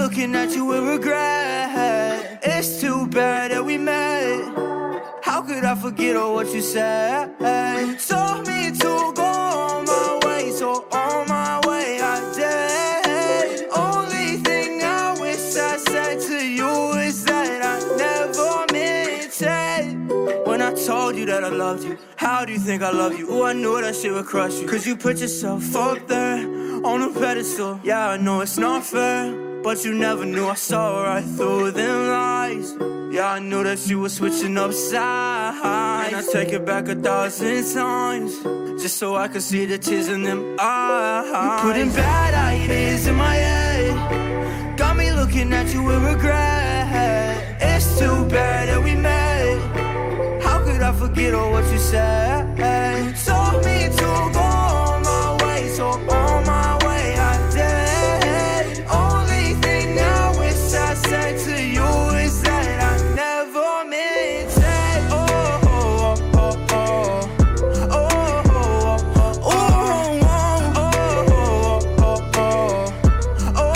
looking at you with regret. It's too bad that we met. How could I forget all what you said? Told me to go on my way, so on my way I did. Only thing I wish I said to you is that I never meant it. When I told you that I loved you, how do you think I love you? Ooh, I knew that shit would crush you. Cause you put yourself up there on a pedestal. Yeah, I know it's not fair, but you never knew I saw right through them lies. Yeah, I knew that you were switching up sides. And I take it back 1,000 times just so I could see the tears in them eyes. You putting bad ideas in my head, got me looking at you with regret. It's too bad that we met. How could I forget all what you said? Told me to go on my way, so on my way I did. Only thing I wish I said to you is that I never meant it. Oh, oh, oh, oh, oh, oh, oh, oh,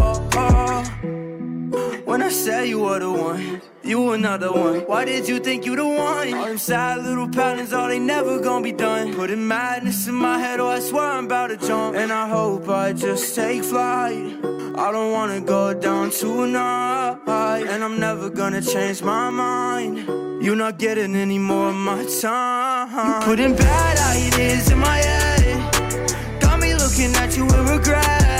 oh, oh. When I said you were the one, you another one. Why did you think you the one? All them sad little patterns, all they never gonna be done. Putting madness in my head, oh I swear I'm about to jump. And I hope I just take flight. I don't wanna go down tonight. And I'm never gonna change my mind. You're not getting any more of my time. You putting bad ideas in my head, got me looking at you with regret.